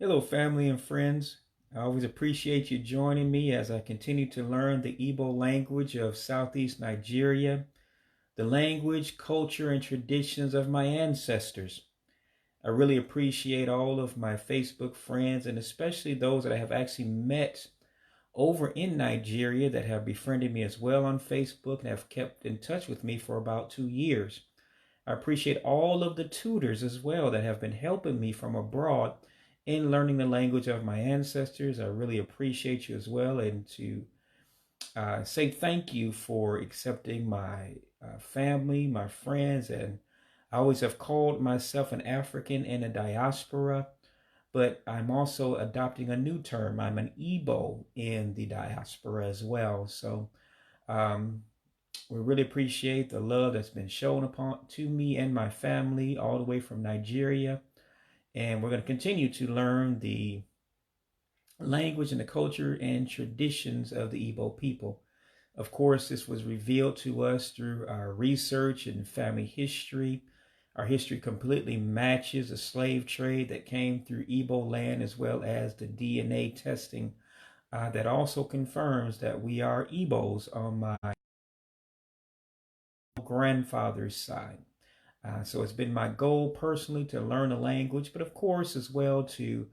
Hello, family and friends. I always appreciate you joining me as I continue to learn the Igbo language of Southeast Nigeria, the language, culture, and traditions of my ancestors. I really appreciate all of my Facebook friends and especially those that I have actually met over in Nigeria that have befriended me as well on Facebook and have kept in touch with me for about 2 years. I appreciate all of the tutors as well that have been helping me from abroad in learning the language of my ancestors. I really appreciate you as well, and to say thank you for accepting my family, my friends, and I always have called myself an African in a diaspora, but I'm also adopting a new term. I'm an Igbo in the diaspora as well. So um, we really appreciate the love that's been shown upon to me and my family all the way from Nigeria. And we're going to continue to learn the language and the culture and traditions of the Igbo people. Of course, this was revealed to us through our research and family history. Our history completely matches the slave trade that came through Igbo land, as well as the DNA testing that also confirms that we are Igbos on my grandfather's side. So it's been my goal personally to learn a language, but of course, as well, to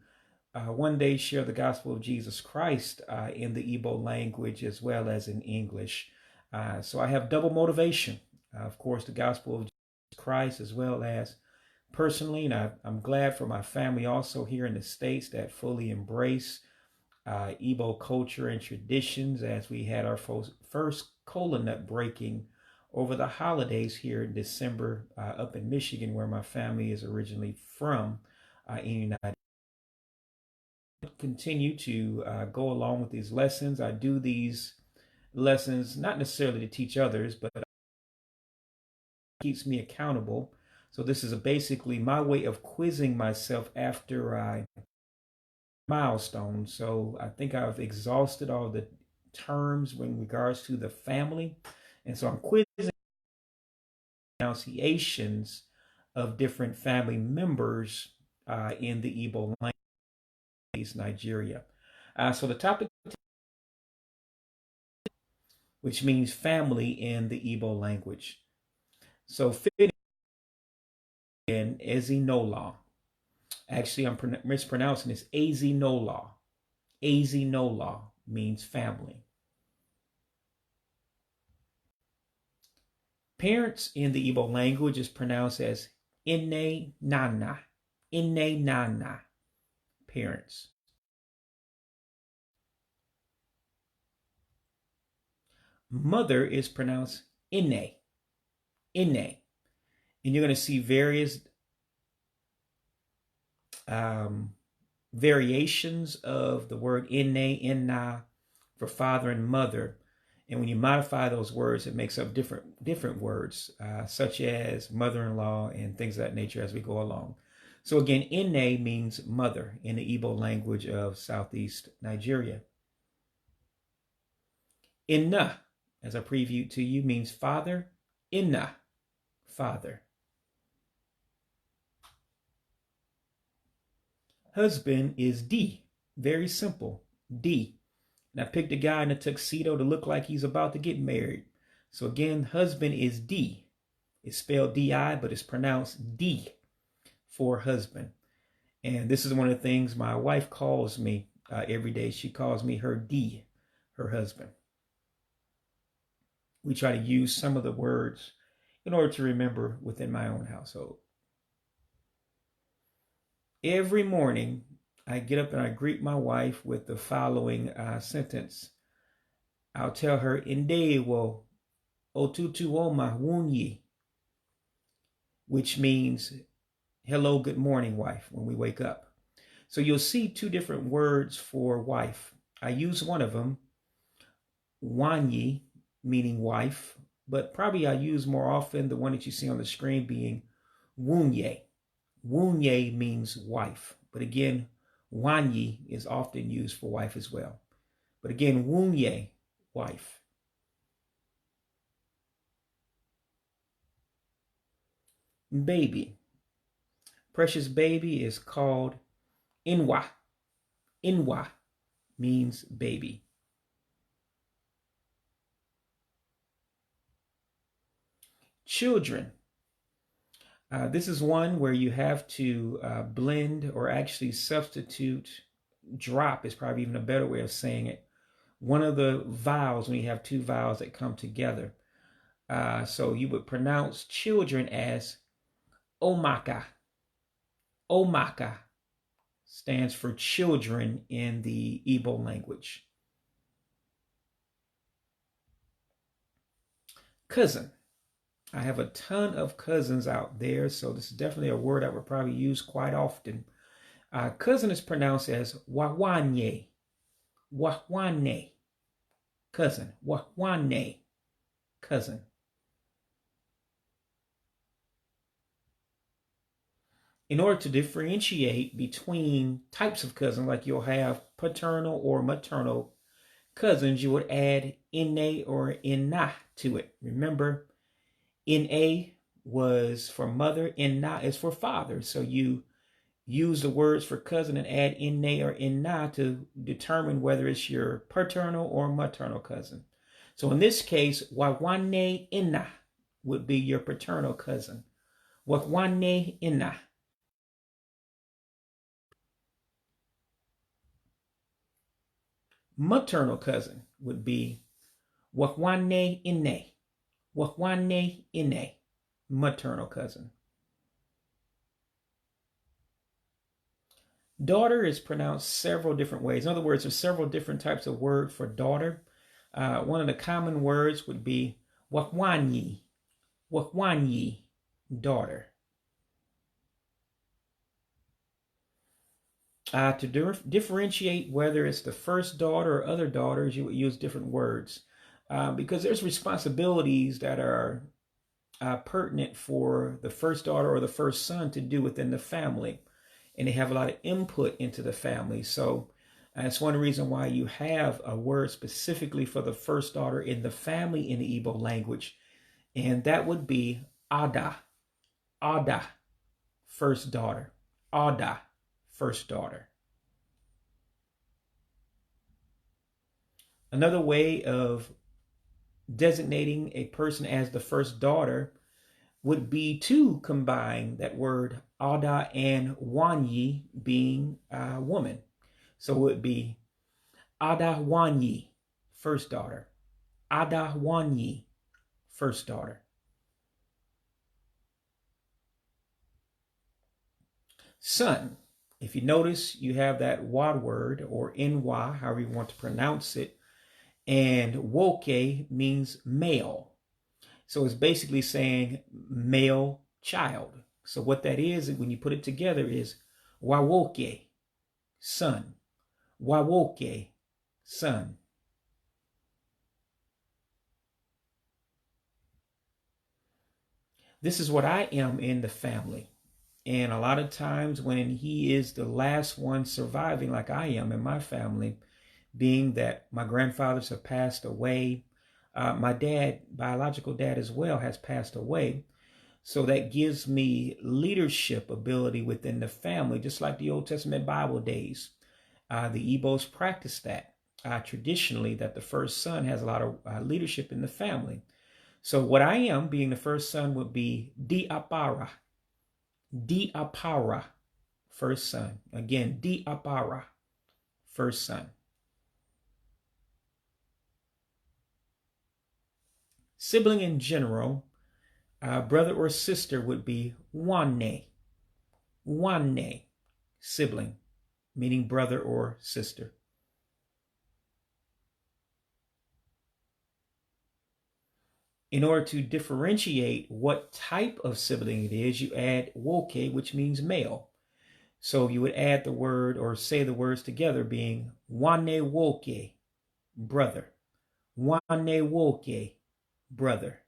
one day share the gospel of Jesus Christ in the Igbo language as well as in English. So I have double motivation. Of course, the gospel of Jesus Christ as well as personally, and I'm glad for my family also here in the States that fully embrace Igbo culture and traditions as we had our first cola nut breaking over the holidays here in December up in Michigan, where my family is originally from in the United continue to go along with these lessons. I do these lessons not necessarily to teach others, but it keeps me accountable. So this is basically my way of quizzing myself after I milestone. So I think I've exhausted all the terms in regards to the family. And so I'm quizzing pronunciations of different family members in the Igbo language, Nigeria. So the topic, which means family in the Igbo language. So fitting in Ezinola. Actually, I'm mispronouncing this. Ezinola. Ezinola means family. Parents in the Igbo language is pronounced as Ine Nana. Ine Nana. Parents. Mother is pronounced Ine. Ine. And you're going to see various variations of the word Ine, Inna for father and mother. And when you modify those words, it makes up different words, such as mother-in-law and things of that nature as we go along. So again, Ine means mother in the Igbo language of Southeast Nigeria. Inna, as I previewed to you, means father. Inna, father. Husband is D. Very simple. D. And I picked a guy in a tuxedo to look like he's about to get married. So again, husband is D. It's spelled D-I, but it's pronounced D for husband. And this is one of the things my wife calls me every day. She calls me her D, her husband. We try to use some of the words in order to remember within my own household. Every morning, I get up and I greet my wife with the following sentence. I'll tell her, Ndewo otutu oma wunyi, which means, hello, good morning, wife, when we wake up. So you'll see two different words for wife. I use one of them, wanyi, meaning wife, but probably I use more often the one that you see on the screen being wunye. Wunye means wife, but again, wanyi is often used for wife as well. But again, wunye, wife. Baby. Precious baby is called Inwa. Inwa means baby. Children. This is one where you have to blend or actually substitute. Drop is probably even a better way of saying it. One of the vowels when you have two vowels that come together. So you would pronounce children as Omaka. Omaka stands for children in the Igbo language. Cousin. I have a ton of cousins out there, so this is definitely a word I would probably use quite often. Cousin is pronounced as wahwanye. Wahwane. Cousin. Wahwane. Cousin. In order to differentiate between types of cousin, like you'll have paternal or maternal cousins, you would add inne or inna to it. Remember, inna was for mother, inna is for father. So you use the words for cousin and add inne or inna to determine whether it's your paternal or maternal cousin. So in this case, wahwane inna would be your paternal cousin. Wahwane inna. Maternal cousin would be wahwane inne. Wahwane inne. Maternal cousin. Daughter is pronounced several different ways. In other words, there's several different types of word for daughter. One of the common words would be wahwanyi. Wahwanyi, daughter. To differentiate whether it's the first daughter or other daughters, you would use different words because there's responsibilities that are pertinent for the first daughter or the first son to do within the family, and they have a lot of input into the family. So that's one reason why you have a word specifically for the first daughter in the family in the Igbo language, and that would be Ada. Ada, first daughter. Ada, first daughter. Another way of designating a person as the first daughter would be to combine that word Ada and Wanyi being a woman. So it would be Ada Wanyi, first daughter. Ada Wanyi, first daughter. Son. If you notice, you have that wad word or NY, however you want to pronounce it. And woke means male. So it's basically saying male child. So what that is, when you put it together, is wawoke, son. Wawoke, son. This is what I am in the family. And a lot of times when he is the last one surviving, like I am in my family, being that my grandfathers have passed away, my dad, biological dad as well, has passed away. So that gives me leadership ability within the family, just like the Old Testament Bible days. The Igbos practice that traditionally, that the first son has a lot of leadership in the family. So what I am, being the first son, would be Diapara. Diapara, first son. Again, Diapara, first son. Sibling in general, brother or sister would be Wanne. Wanne, sibling, meaning brother or sister. In order to differentiate what type of sibling it is, you add woke, which means male. So you would add the word or say the words together, being Wanne woke, brother. Wanne woke, brother.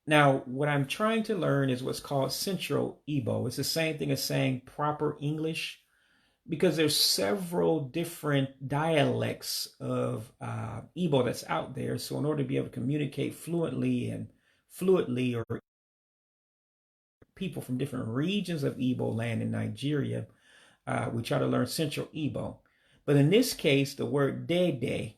Now, what I'm trying to learn is what's called Central Igbo. It's the same thing as saying proper English, because there's several different dialects of Igbo that's out there. So in order to be able to communicate fluently or people from different regions of Igbo land in Nigeria. We try to learn Central Igbo. But in this case, the word dede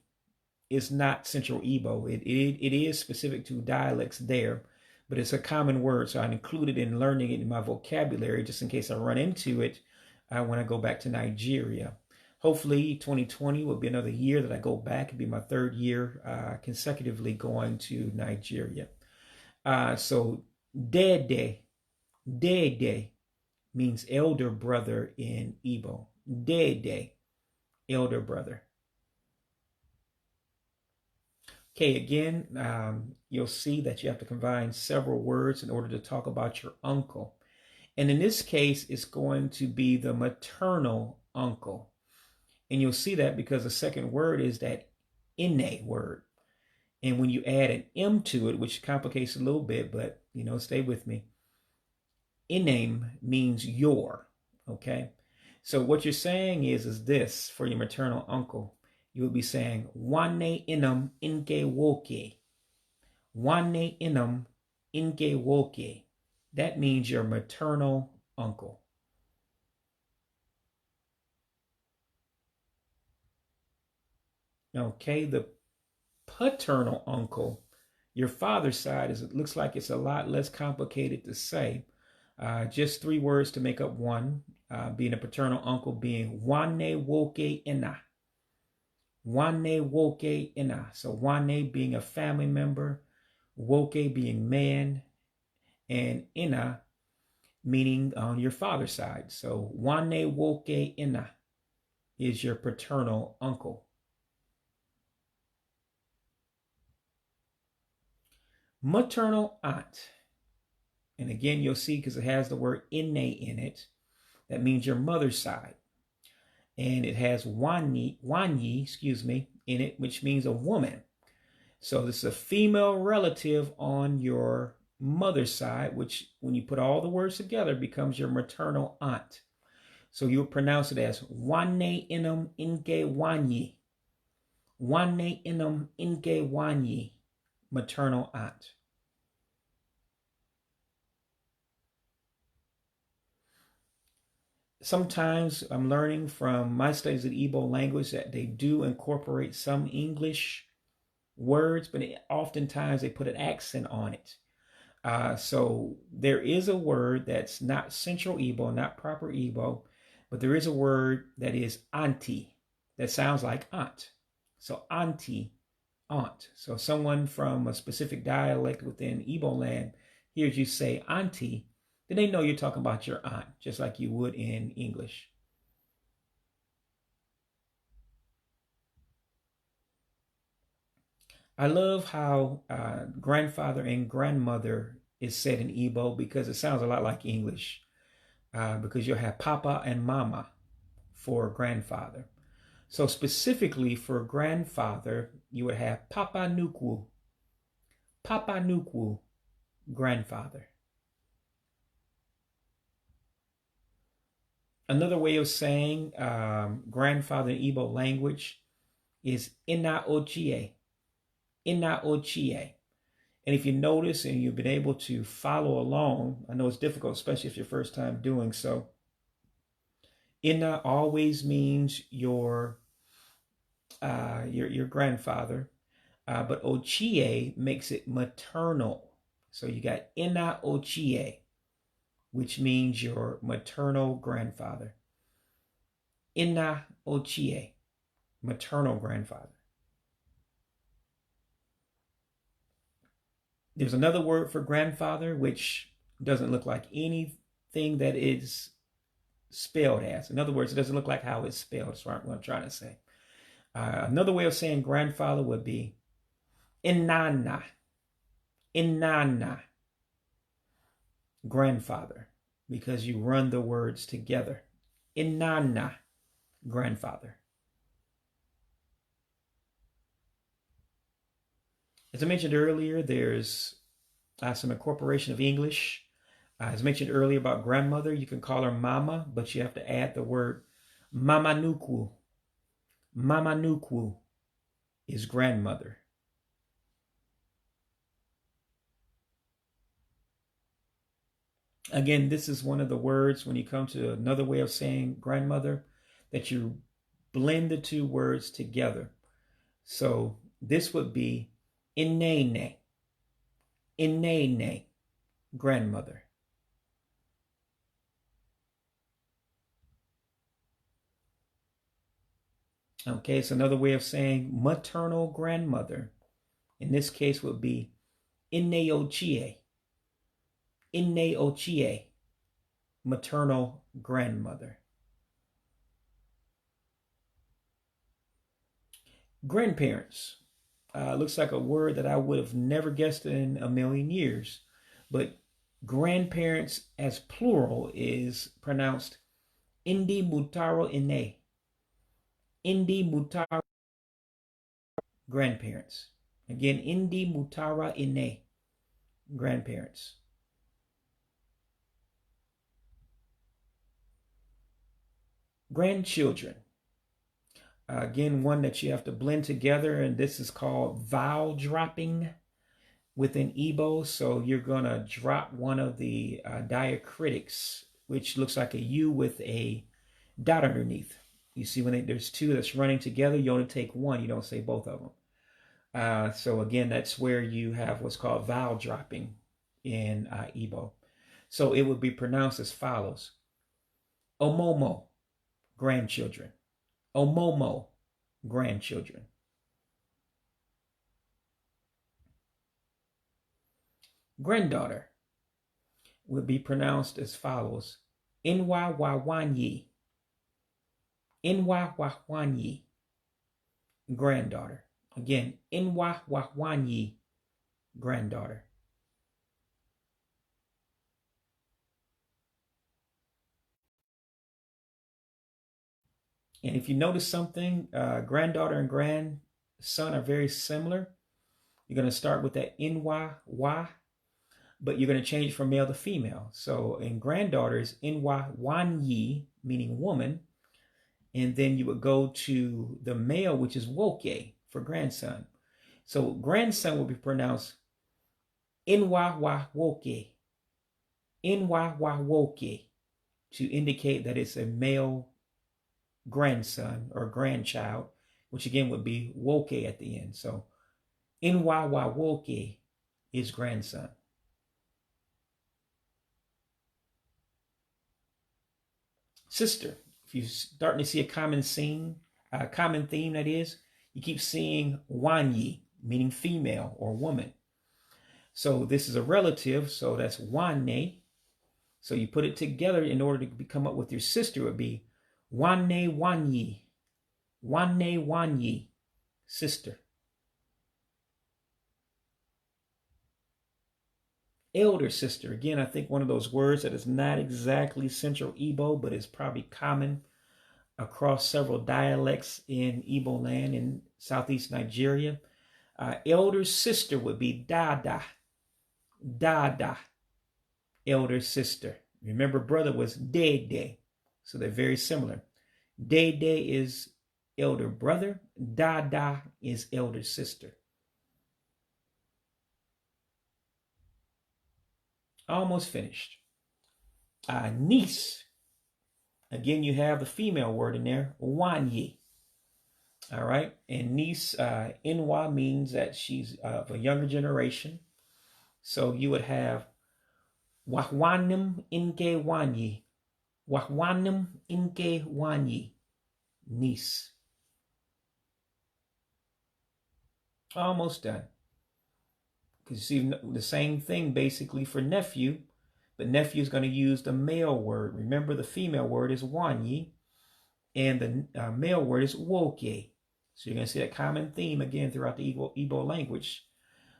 is not Central Igbo. It is specific to dialects there, but it's a common word. So I included in learning it in my vocabulary just in case I run into it when I go back to Nigeria. Hopefully 2020 will be another year that I go back. It'll be my third year consecutively going to Nigeria. So dede means elder brother in Igbo. Dede, elder brother. Okay, again, you'll see that you have to combine several words in order to talk about your uncle. And in this case, it's going to be the maternal uncle. And you'll see that because the second word is that ine word. And when you add an M to it, which complicates a little bit, but, stay with me. Inem means your, okay? So what you're saying is this for your maternal uncle. You would be saying, Wane inam inge woke. Wane inam inge woke. That means your maternal uncle. Okay, the paternal uncle, your father's side, it looks like it's a lot less complicated to say. Just 3 words to make up one, being a paternal uncle being Wane woke ina. Wane woke ina. So Wane being a family member, woke being man, and ina meaning on your father's side. So Wane woke ina is your paternal uncle. Maternal aunt. And again, you'll see because it has the word ine in it. That means your mother's side. And it has wanyi, in it, which means a woman. So this is a female relative on your mother's side, which when you put all the words together becomes your maternal aunt. So you'll pronounce it as wane inam inge wanyi. Wane inam inge wanyi, maternal aunt. Sometimes I'm learning from my studies of Igbo language that they do incorporate some English words, but oftentimes they put an accent on it. So there is a word that's not Central Igbo, not proper Igbo, but there is a word that is auntie, that sounds like aunt. So auntie, aunt. So someone from a specific dialect within Igbo land hears you say auntie, then they know you're talking about your aunt, just like you would in English. I love how grandfather and grandmother is said in Igbo because it sounds a lot like English. Because you'll have papa and mama for grandfather. So specifically for grandfather, you would have papa nukwu, grandfather. Another way of saying grandfather in Igbo language is ina ochie. Ina ochie. And if you notice and you've been able to follow along, I know it's difficult, especially if you're first time doing so. Ina always means your grandfather, but ochie makes it maternal. So you got ina ochie, which means your maternal grandfather. Ina ochie, maternal grandfather. There's another word for grandfather, which doesn't look like anything that is spelled as. In other words, it doesn't look like how it's spelled. That's what I'm trying to say. Another way of saying grandfather would be inana. Inana. Grandfather, because you run the words together. Inana. Grandfather. As I mentioned earlier, there's some incorporation of English. As mentioned earlier about grandmother, you can call her mama, but you have to add the word mama nukwu. Mama nukwu is grandmother. Again, this is one of the words when you come to another way of saying grandmother that you blend the two words together. So this would be inene, inene, grandmother. Okay, it's another way of saying maternal grandmother. In this case would be inneochie, inneochie, maternal grandmother. Grandparents. Looks like a word that I would have never guessed in a million years. But grandparents as plural is pronounced indi mutaro ine. Indi mutara, grandparents. Again, indi mutara ine, grandparents. Grandchildren. Again, one that you have to blend together, and this is called vowel dropping within Igbo. So you're going to drop one of the diacritics, which looks like a U with a dot underneath. You see when there's two that's running together, you only take one. You don't say both of them. So again, that's where you have what's called vowel dropping in Igbo. So it would be pronounced as follows. Omomo, grandchildren. Omomo, grandchildren. Granddaughter would be pronounced as follows. Inwa wawanyi. Inwa wawanyi, granddaughter. Again, inwa wawanyi, granddaughter. And if you notice something, granddaughter and grandson are very similar. You're going to start with that inwa wa, but you're going to change from male to female. So in granddaughter is inwa wanyi, meaning woman. And then you would go to the male, which is woke for grandson. So grandson will be pronounced inwa wa woke, inwa wa woke, to indicate that it's a male grandson or grandchild, which again would be woke at the end. So inwa wa woke is grandson. Sister. If you're starting to see a common theme, that is, you keep seeing wanyi, meaning female or woman. So this is a relative, so that's wane. So you put it together in order to come up with your sister. It would be wane wanyi, wane wanyi, sister. Elder sister. Again, I think one of those words that is not exactly Central Igbo, but is probably common across several dialects in Igbo land in Southeast Nigeria. Elder sister would be dada, dada, elder sister. Remember, brother was dede, so they're very similar. Dede is elder brother, dada is elder sister. Almost finished. Niece. Again, you have the female word in there, wanyi. All right. And niece, inwa, means that she's of a younger generation. So you would have wahwanim inke wanyi. Wahwanim inke wanyi. Niece. Almost done. Because you see the same thing basically for nephew. But nephew is going to use the male word. Remember, the female word is wanyi, and the male word is woke. So you're going to see that common theme again throughout the Igbo language.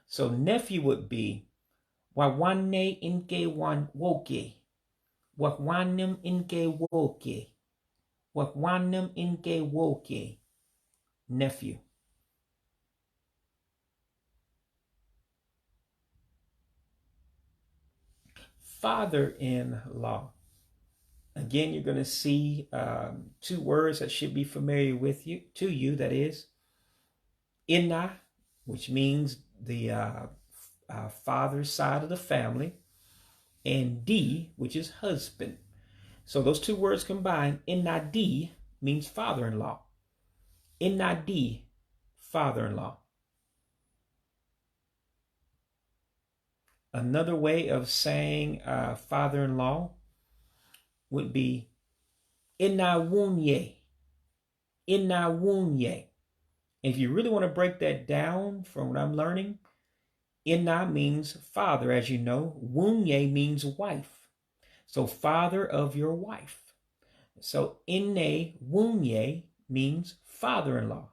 So nephew would be wawane inke wan woke, wakwanem inke woke, wakwanem inke woke, nephew. Father-in-law. Again, you're going to see two words that should be familiar to you. That is, inna, which means the father's side of the family, and D, which is husband. So those two words combined, Inadi means father-in-law. Inadi, father-in-law. Another way of saying father-in-law would be Inawunye. Inawunye. If you really want to break that down from what I'm learning, Ina means father, as you know. Wunye means wife. So father of your wife. So Inne Wunye means father-in-law.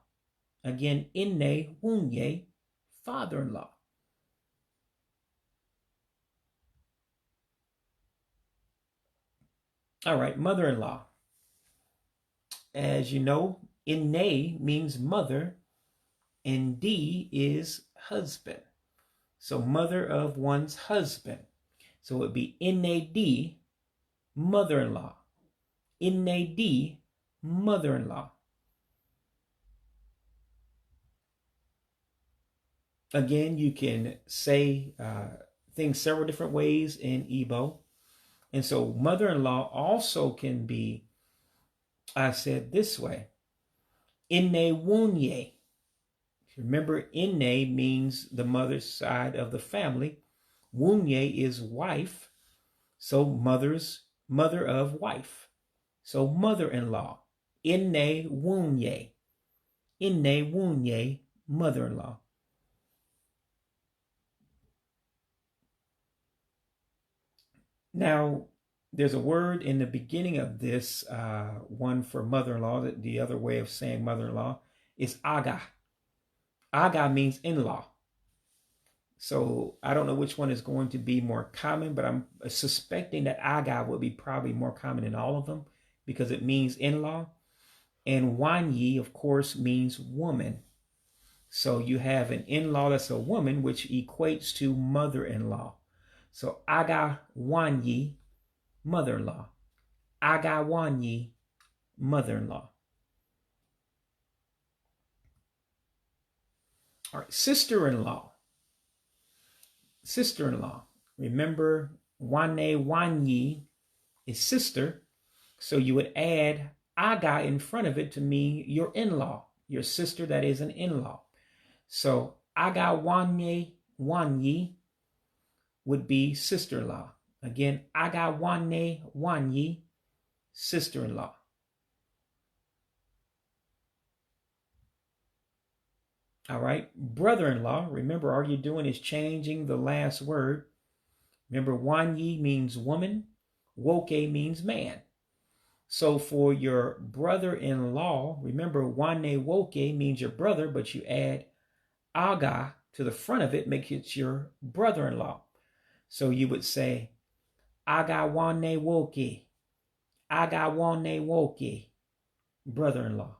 Again, Inne Wunye, father-in-law. All right, mother-in-law. As you know, Inne means mother, and D is husband. So mother of one's husband. So it would be Inne mother-in-law. Inne mother-in-law. Again, you can say things several different ways in Igbo. And so mother-in-law also can be, I said this way, Inne Wunye. Remember, Inne means the mother's side of the family. Wunye is wife. So mother of wife. So mother-in-law. Inne Wunye. Inne Wunye, mother-in-law. Now, there's a word in the beginning of this one for mother-in-law. The other way of saying mother-in-law is aga. Aga means in-law. So I don't know which one is going to be more common, but I'm suspecting that aga will be probably more common in all of them because it means in-law. And wanyi, of course, means woman. So you have an in-law that's a woman, which equates to mother-in-law. So aga wanyi, mother-in-law. Aga wanyi, mother-in-law. All right, sister-in-law. Sister-in-law. Remember, wane wanyi is sister. So you would add aga in front of it to mean your in-law, your sister that is an in-law. So aga wane wanyi would be sister-in-law. Again, aga wane wanyi, sister-in-law. All right, brother-in-law. Remember, all you're doing is changing the last word. Remember, wanyi means woman, woke means man. So for your brother-in-law, remember, wane woke means your brother, but you add aga to the front of it, makes it your brother-in-law. So you would say, aga wane woke, aga wane woke, brother-in-law.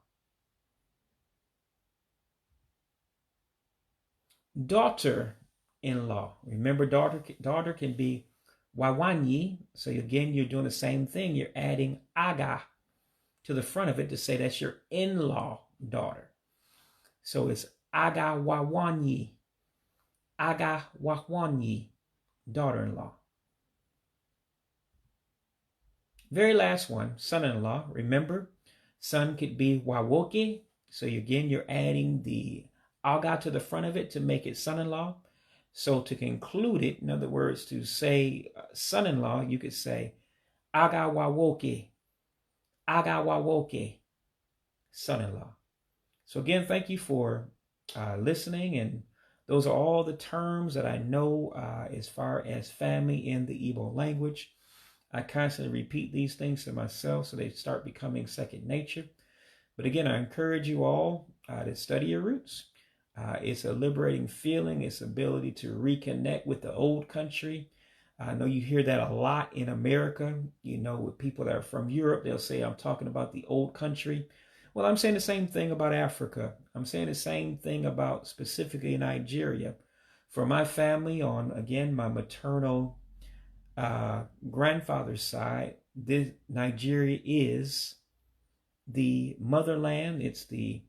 Daughter-in-law. Remember, daughter can be wawanyi. So again, you're doing the same thing. You're adding aga to the front of it to say that's your in-law daughter. So it's aga wawanyi. Aga wawanyi, daughter-in-law. Very last one, son-in-law. Remember, son could be wawoke. So again, you're adding the aga to the front of it to make it son-in-law. So to conclude it, in other words, to say son-in-law, you could say aga wawoke, son-in-law. So again, thank you for listening. And those are all the terms that I know as far as family in the Igbo language. I constantly repeat these things to myself so they start becoming second nature. But again, I encourage you all to study your roots. It's a liberating feeling. It's ability to reconnect with the old country. I know you hear that a lot in America. You know, with people that are from Europe, they'll say, I'm talking about the old country. Well, I'm saying the same thing about Africa. I'm saying the same thing about specifically Nigeria. For my family on, again, my maternal grandfather's side, Nigeria is the motherland. It's the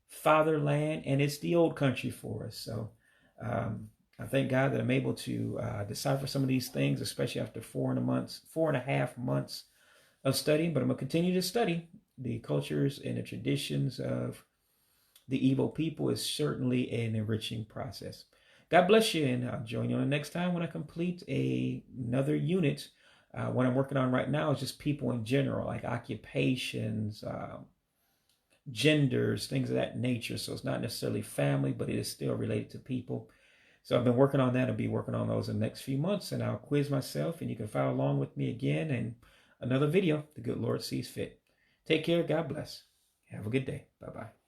fatherland, and it's the old country for us. So I thank God that I'm able to decipher some of these things, especially after 4.5 months of studying. But I'm going to continue to study the cultures and the traditions of the Igbo people. Is certainly an enriching process. God bless you, and I'll join you on the next time when I complete another unit. What I'm working on right now is just people in general, like occupations, genders, things of that nature. So it's not necessarily family, but it is still related to people. So I've been working on that. I'll be working on those in the next few months, and I'll quiz myself, and you can follow along with me again in another video. The good Lord sees fit. Take care. God bless. Have a good day. Bye-bye.